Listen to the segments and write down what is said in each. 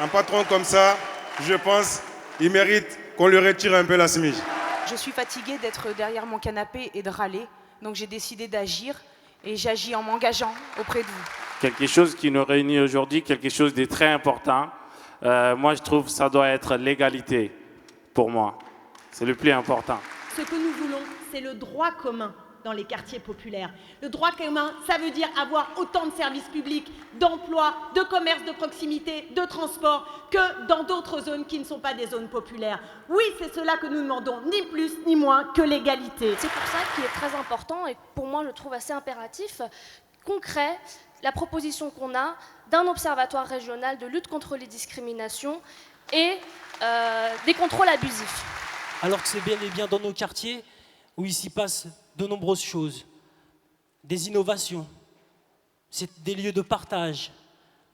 Un patron comme ça, je pense, il mérite qu'on lui retire un peu la smige. Je suis fatiguée d'être derrière mon canapé et de râler, donc j'ai décidé d'agir et j'agis en m'engageant auprès de vous. Quelque chose qui nous réunit aujourd'hui, quelque chose de très important. Moi, je trouve que ça doit être l'égalité pour moi. C'est le plus important. Ce que nous voulons, c'est le droit commun dans les quartiers populaires. Le droit commun, ça veut dire avoir autant de services publics, d'emplois, de commerces de proximité, de transport, que dans d'autres zones qui ne sont pas des zones populaires. Oui, c'est cela que nous demandons, ni plus ni moins que l'égalité. C'est pour ça qu'il est très important et pour moi, je trouve assez impératif, concret, la proposition qu'on a d'un observatoire régional de lutte contre les discriminations et des contrôles abusifs. Alors que c'est bien et bien dans nos quartiers où il s'y passe de nombreuses choses, des innovations, c'est des lieux de partage,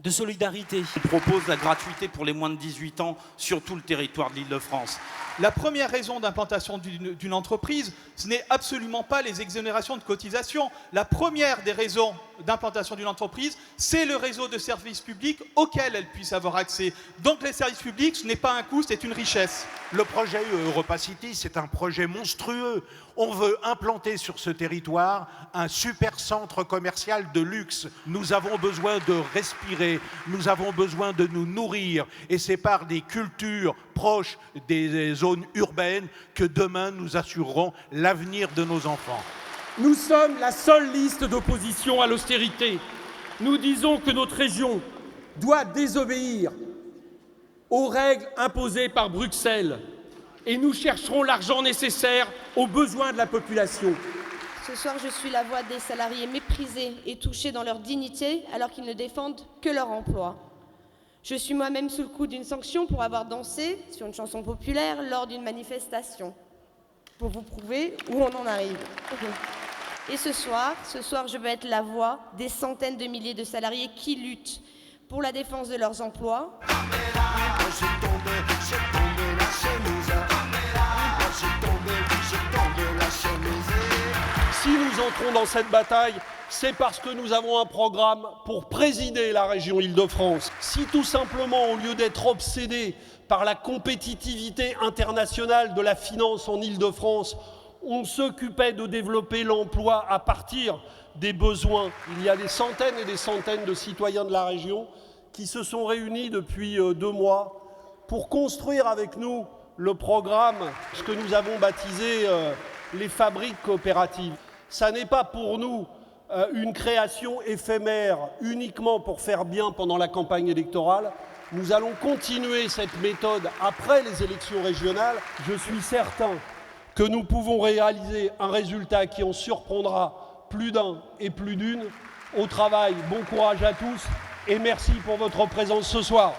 de solidarité. On propose la gratuité pour les moins de 18 ans sur tout le territoire de l'Île-de-France. La première raison d'implantation d'une entreprise, ce n'est absolument pas les exonérations de cotisations. La première des raisons d'implantation d'une entreprise, c'est le réseau de services publics auquel elle puisse avoir accès. Donc les services publics, ce n'est pas un coût, c'est une richesse. Le projet EuropaCity, c'est un projet monstrueux. On veut implanter sur ce territoire un super centre commercial de luxe. Nous avons besoin de respirer, nous avons besoin de nous nourrir. Et c'est par des cultures proches des zones urbaines que demain nous assurerons l'avenir de nos enfants. Nous sommes la seule liste d'opposition à l'austérité. Nous disons que notre région doit désobéir aux règles imposées par Bruxelles et nous chercherons l'argent nécessaire aux besoins de la population. Ce soir, je suis la voix des salariés méprisés et touchés dans leur dignité alors qu'ils ne défendent que leur emploi. Je suis moi-même sous le coup d'une sanction pour avoir dansé sur une chanson populaire lors d'une manifestation. Pour vous prouver où on en arrive. Et ce soir, je veux être la voix des centaines de milliers de salariés qui luttent pour la défense de leurs emplois. Si nous entrons dans cette bataille, c'est parce que nous avons un programme pour présider la région Île-de-France. Si tout simplement, au lieu d'être obsédés par la compétitivité internationale de la finance en Île-de-France, on s'occupait de développer l'emploi à partir des besoins. Il y a des centaines et des centaines de citoyens de la région qui se sont réunis depuis 2 mois pour construire avec nous le programme, ce que nous avons baptisé les fabriques coopératives. Ça n'est pas pour nous une création éphémère uniquement pour faire bien pendant la campagne électorale. Nous allons continuer cette méthode après les élections régionales. Je suis certain que nous pouvons réaliser un résultat qui en surprendra plus d'un et plus d'une. Au travail, bon courage à tous et merci pour votre présence ce soir.